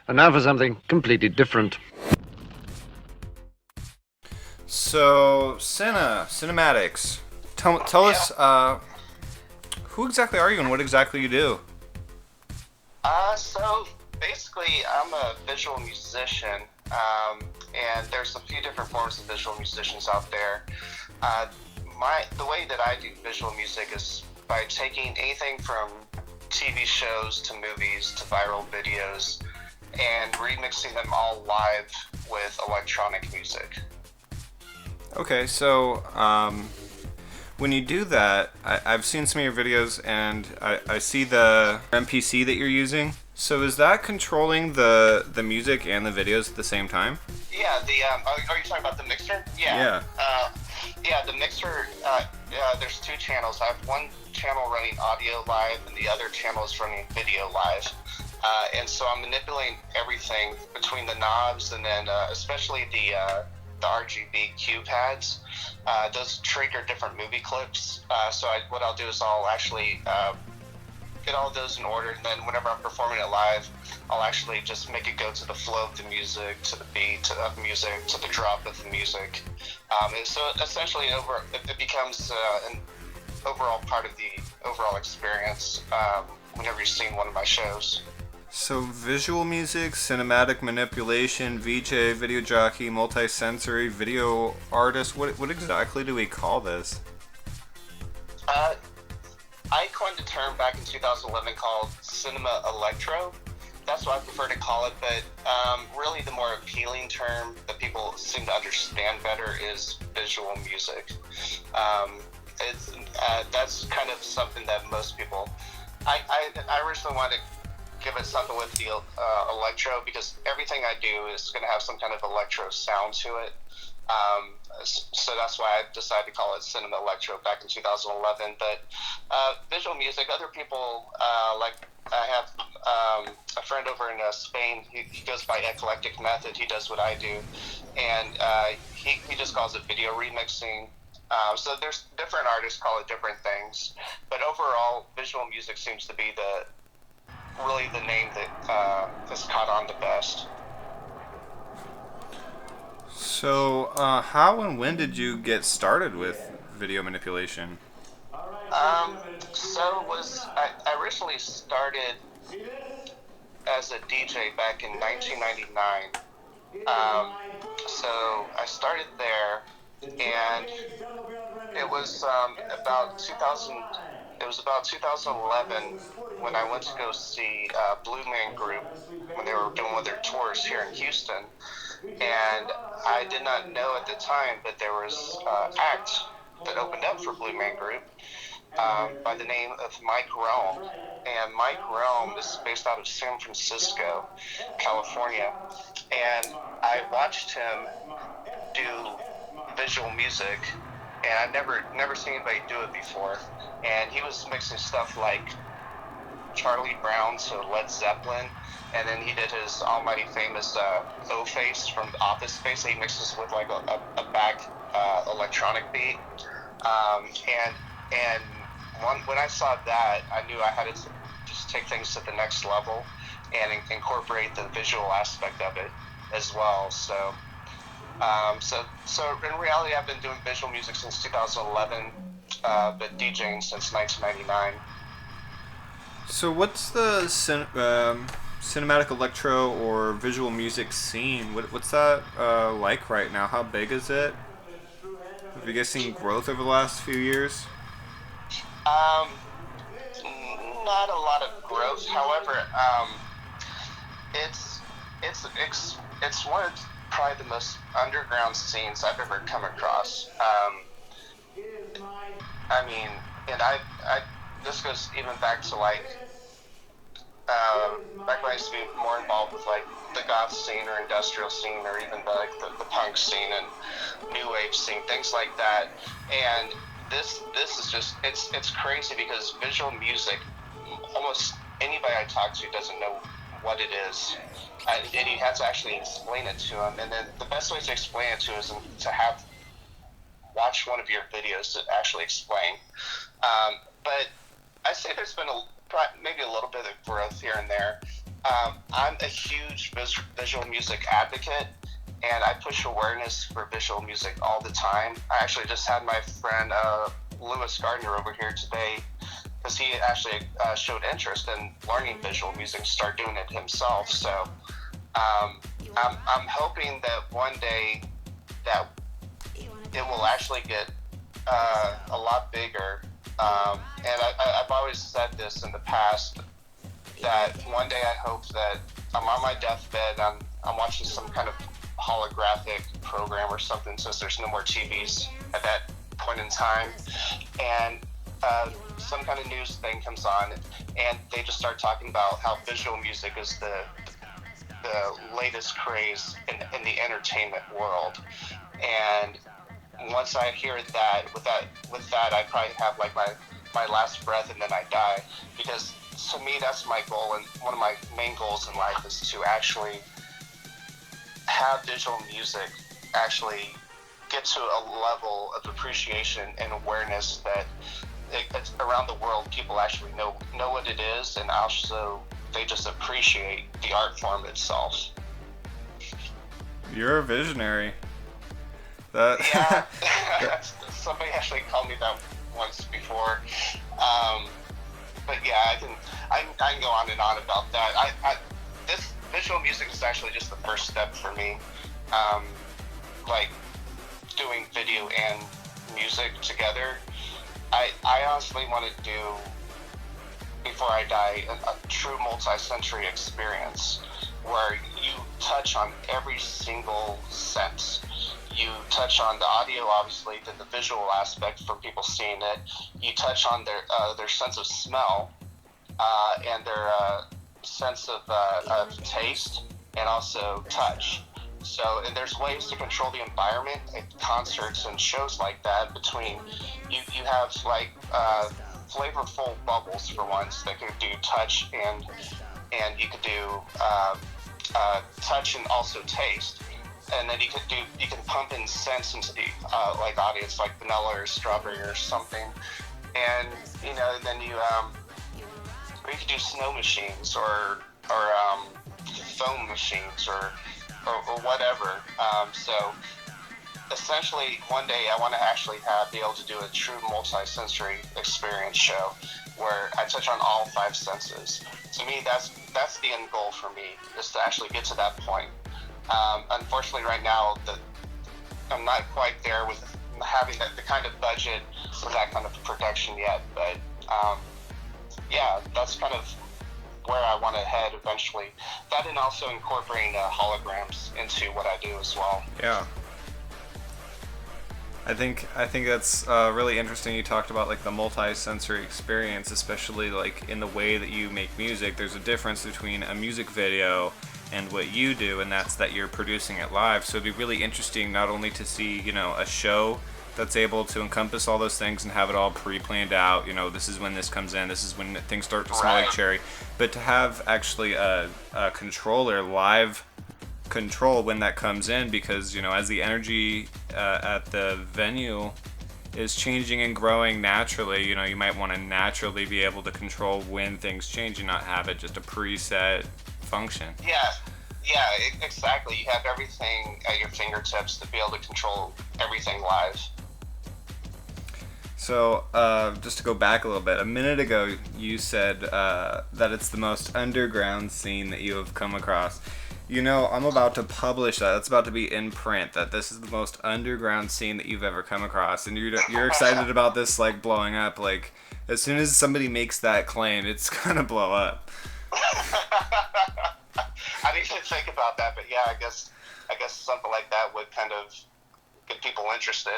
And now for something completely different. So, Sina Matix, tell us, who exactly are you and what exactly you do? So basically, I'm a visual musician, and there's a few different forms of visual musicians out there. Uh, the way that I do visual music is by taking anything from TV shows to movies to viral videos and remixing them all live with electronic music. Okay, so, when you do that, I've seen some of your videos and I see the MPC that you're using. So is that controlling the music and the videos at the same time? Yeah, are you talking about the mixer? Yeah. The mixer, there's two channels. I have one channel running audio live and the other channel is running video live. And so I'm manipulating everything between the knobs and then especially the RGB cue pads. Those trigger different movie clips. What I'll do is I'll actually get all of those in order, and then whenever I'm performing it live, I'll actually just make it go to the flow of the music, to the beat of music, to the drop of the music. And so essentially it becomes an overall part of the overall experience whenever you've seen one of my shows. So visual music, cinematic manipulation, VJ, video jockey, multi-sensory, video artist, what exactly do we call this? I coined a term back in 2011 called cinema electro. That's what I prefer to call it, but really the more appealing term that people seem to understand better is visual music. That's kind of something that most people... I originally wanted to give it something with the electro because everything I do is going to have some kind of electro sound to it. So that's why I decided to call it cinema electro back in 2011. But visual music, other people, like I have a friend over in Spain, he goes by Eclectic Method, he does what I do, and he just calls it video remixing. So there's different artists call it different things, but overall visual music seems to be really the name that has caught on the best. So, how and when did you get started with video manipulation? I originally started as a DJ back in 1999. So I started there, and it was about 2000. It was about 2011 when I went to go see Blue Man Group when they were doing one of their tours here in Houston. And I did not know at the time, but there was an act that opened up for Blue Man Group by the name of Mike Rome. And Mike Rome is based out of San Francisco, California. And I watched him do visual music, and I've never seen anybody do it before. And he was mixing stuff like Charlie Brown to Led Zeppelin, and then he did his almighty famous O-Face from Office Space. He mixes with like a back electronic beat, and when I saw that, I knew I had to just take things to the next level and incorporate the visual aspect of it as well. So in reality, I've been doing visual music since 2011, but DJing since 1999. So what's the cinematic electro or visual music scene? What's that like right now? How big is it? Have you guys seen growth over the last few years? Not a lot of growth. However, it's one of probably the most underground scenes I've ever come across. I mean, and I this goes even back to like back when I used to be more involved with like the goth scene or industrial scene or even the punk scene and new wave scene, things like that. And this is just it's crazy because visual music, almost anybody I talk to doesn't know what it is, and you have to actually explain it to them. And then the best way to explain it to is to have watch one of your videos to actually explain. But I say there's been maybe a little bit of growth here and there. I'm a huge visual music advocate, and I push awareness for visual music all the time. I actually just had my friend Lewis Gardner over here today because he actually showed interest in learning visual music, start doing it himself. So I'm hoping that one day that it will actually get a lot bigger. And I've always said this in the past, that one day I hope that I'm on my deathbed, I'm watching some kind of holographic program or something, since there's no more TVs at that point in time, and some kind of news thing comes on, and they just start talking about how visual music is the latest craze in the entertainment world. And once I hear that, with that, I probably have like my last breath, and then I die, because to me that's my goal, and one of my main goals in life is to actually have visual music actually get to a level of appreciation and awareness that it's around the world, people actually know what it is, and also they just appreciate the art form itself. You're a visionary. Yeah, somebody actually called me that once before. But yeah, I can go on and on about that. This visual music is actually just the first step for me. Like doing video and music together. I honestly want to do, before I die, a true multi-sensory experience where you touch on every single sense. You touch on the audio, obviously, then the visual aspect from people seeing it. You touch on their sense of smell, and their sense of taste, and also touch. So, and there's ways to control the environment at concerts and shows like that. Between you have like flavorful bubbles for once that can do touch, and you could do touch and also taste. And then you can pump in scents into the like audience, like vanilla or strawberry or something. And then you could do snow machines or foam machines or whatever. So essentially, one day I want to actually be able to do a true multi-sensory experience show where I touch on all 5 senses. To me, that's the end goal for me, is to actually get to that point. Unfortunately, right now, I'm not quite there with having the kind of budget for that kind of production yet. But yeah, that's kind of where I want to head eventually. That, and also incorporating holograms into what I do as well. Yeah. I think that's really interesting. You talked about like the multi-sensory experience, especially like in the way that you make music. There's a difference between a music video and what you do, and that's that you're producing it live. So it'd be really interesting not only to see, a show that's able to encompass all those things and have it all pre-planned out, this is when this comes in, this is when things start to smell like cherry, but to have actually a controller live control when that comes in, because as the energy at the venue is changing and growing naturally, you might want to naturally be able to control when things change and not have it just a preset function. Yeah, exactly. You have everything at your fingertips to be able to control everything live. So, just to go back a little bit, a minute ago you said that it's the most underground scene that you have come across. I'm about to publish that. That's about to be in print, that this is the most underground scene that you've ever come across. And you're excited about this, like, blowing up. Like, as soon as somebody makes that claim, it's gonna blow up. I didn't even think about that, but yeah, I guess something like that would kind of get people interested.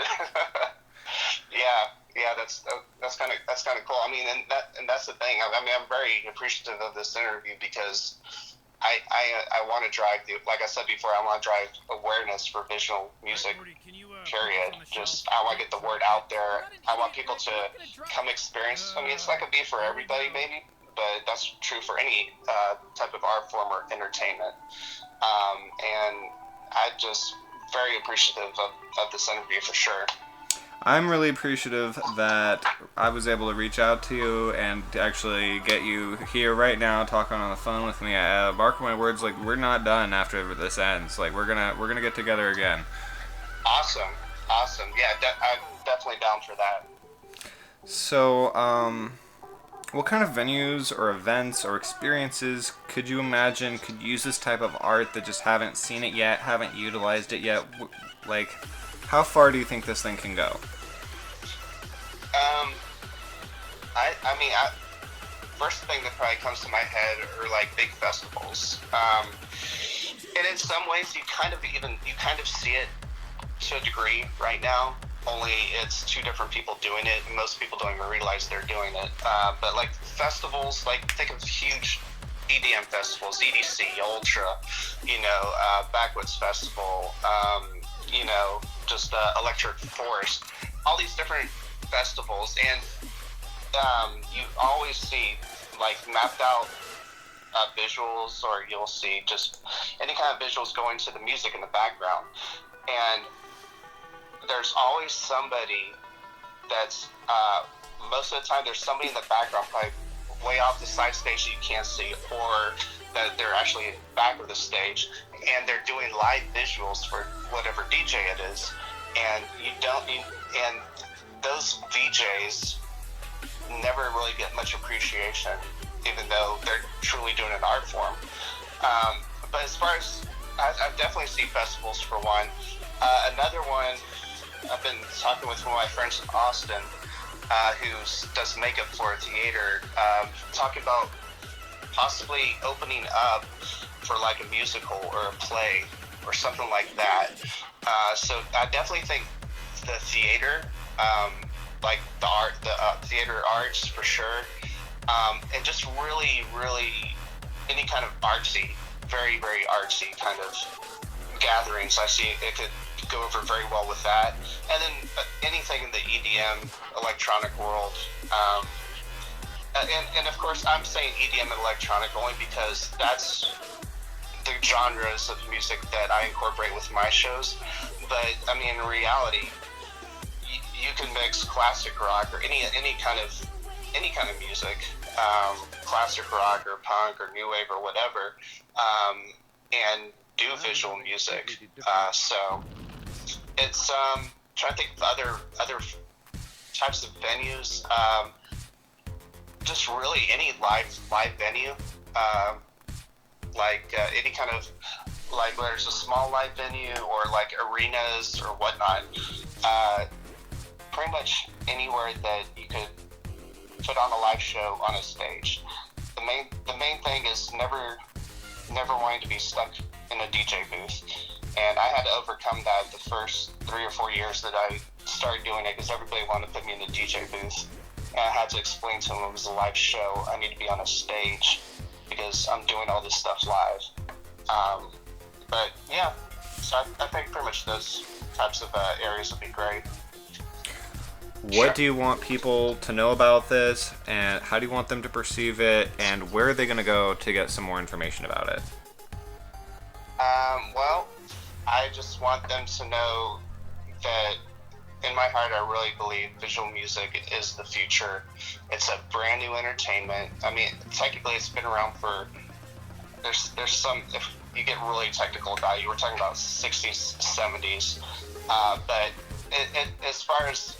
Yeah, that's kind of cool. I mean, and that's the thing. I mean, I'm very appreciative of this interview, because I want to drive like I said before, I want to drive awareness for visual music. Period. Just I want to get the word out there. I want people to come experience. I mean, it's not gonna be for everybody, maybe, but that's true for any type of art form or entertainment. And I just very appreciative of this interview for sure. I'm really appreciative that I was able to reach out to you and to actually get you here right now, talking on the phone with me. Mark my words, like we're not done after this ends. Like we're gonna get together again. Awesome, awesome. Yeah, I'm definitely down for that. So, what kind of venues or events or experiences could you imagine could use this type of art that just haven't seen it yet, haven't utilized it yet? Like, how far do you think this thing can go? Um, I mean, first thing that probably comes to my head are like big festivals. And in some ways, you kind of see it to a degree right now. Only it's two different people doing it, and most people don't even realize they're doing it. But like festivals, like think of huge EDM festivals, EDC, Ultra, Backwoods Festival, just Electric Forest, all these different festivals, and you always see like mapped out visuals, or you'll see just any kind of visuals going to the music in the background, and there's always somebody that's most of the time there's somebody in the background, probably way off the side stage that you can't see, or that they're actually back of the stage, and they're doing live visuals for whatever DJ it is, and and those VJs never really get much appreciation, even though they're truly doing an art form. But as far as I definitely see festivals for one. Another one, I've been talking with one of my friends in Austin, who does makeup for a theater, talking about possibly opening up for like a musical or a play or something like that. So I definitely think the theater, like the theater arts for sure, and just really, really any kind of artsy, very, very artsy kind of gatherings. I see it could go over very well with that. And then anything in the EDM electronic world. And of course, I'm saying EDM and electronic only because that's the genres of music that I incorporate with my shows. But I mean, in reality, you can mix classic rock or any kind of music, classic rock or punk or new wave or whatever, and do visual music. So it's trying to think of other types of venues. Just really any live venue, any kind of like whether it's a small live venue or like arenas or whatnot. Pretty much anywhere that you could put on a live show on a stage. The main thing is never wanting to be stuck in a DJ booth, and I had to overcome that the first 3 or 4 years that I started doing it, because everybody wanted to put me in the DJ booth, and I had to explain to them it was a live show. I need to be on a stage because I'm doing all this stuff live. But yeah, so I think pretty much those types of areas would be great. What do you want people to know about this, and how do you want them to perceive it, and where are they going to go to get some more information about it? Well, I just want them to know that in my heart, I really believe visual music is the future. It's a brand new entertainment. I mean, technically it's been around for, there's some, if you get really technical about it, we're talking about 60s, 70s. But as far as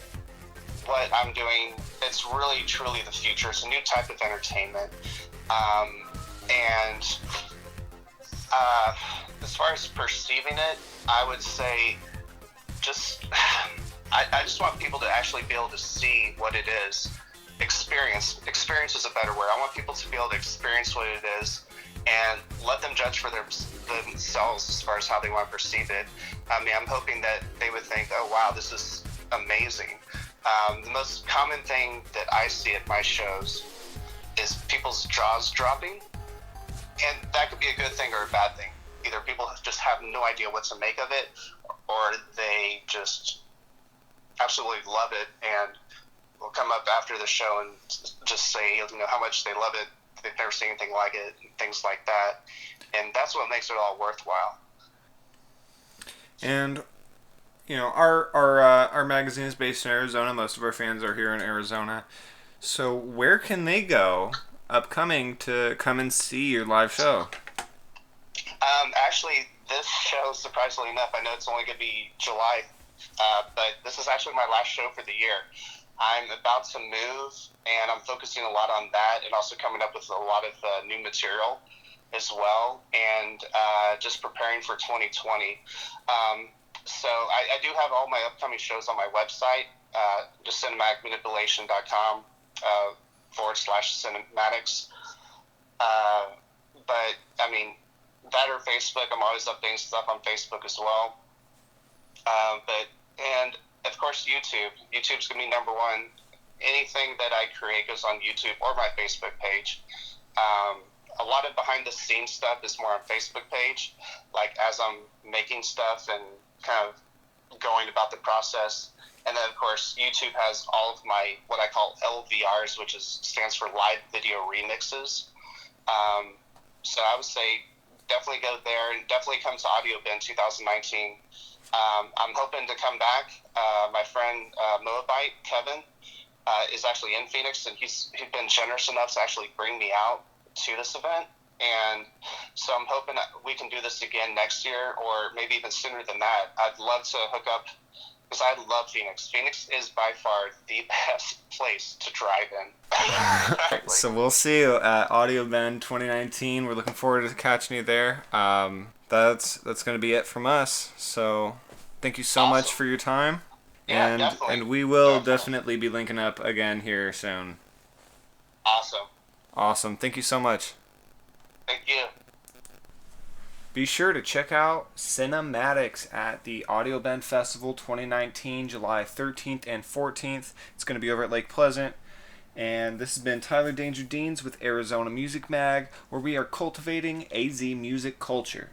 what I'm doing, it's really truly the future. It's a new type of entertainment. And as far as perceiving it, I would say I just want people to actually be able to see what it is. Experience is a better word. I want people to be able to experience what it is and let them judge for themselves as far as how they want to perceive it. I mean, I'm hoping that they would think, oh wow, this is amazing. The most common thing that I see at my shows is people's jaws dropping, and that could be a good thing or a bad thing. Either people just have no idea what to make of it, or they just absolutely love it and will come up after the show and just say, how much they love it. They've never seen anything like it, and things like that. And that's what makes it all worthwhile. And our magazine is based in Arizona. Most of our fans are here in Arizona. So where can they go upcoming to come and see your live show? Actually, this show, surprisingly enough, I know it's only going to be July, but this is actually my last show for the year. I'm about to move, and I'm focusing a lot on that, and also coming up with a lot of new material as well, and just preparing for 2020. So I do have all my upcoming shows on my website, just cinemagmanipulation.com /Sina Matix. But, I mean, that or Facebook. I'm always updating stuff on Facebook as well. And of course, YouTube. YouTube's going to be number one. Anything that I create goes on YouTube or my Facebook page. A lot of behind-the-scenes stuff is more on Facebook page, like as I'm making stuff and kind of going about the process. And then, of course, YouTube has all of my, what I call LVRs, which stands for Live Video Remixes. So I would say definitely go there, and definitely come to Audio Bin 2019. I'm hoping to come back. My friend Moabite, Kevin, is actually in Phoenix, and he's been generous enough to actually bring me out to this event. And so I'm hoping that we can do this again next year, or maybe even sooner than that. I'd love to hook up, because I love Phoenix. Phoenix is by far the best place to drive in. So we'll see you at Audio Bend 2019. We're looking forward to catching you there. That's going to be it from us. So thank you so much for your time. Yeah, definitely. And we will definitely be linking up again here soon. Awesome. Thank you so much. Thank you. Be sure to check out Sina Matix at the Audio Bend Festival 2019, July 13th and 14th. It's going to be over at Lake Pleasant. And this has been Tyler Danger Deans with Arizona Music Mag, where we are cultivating AZ music culture.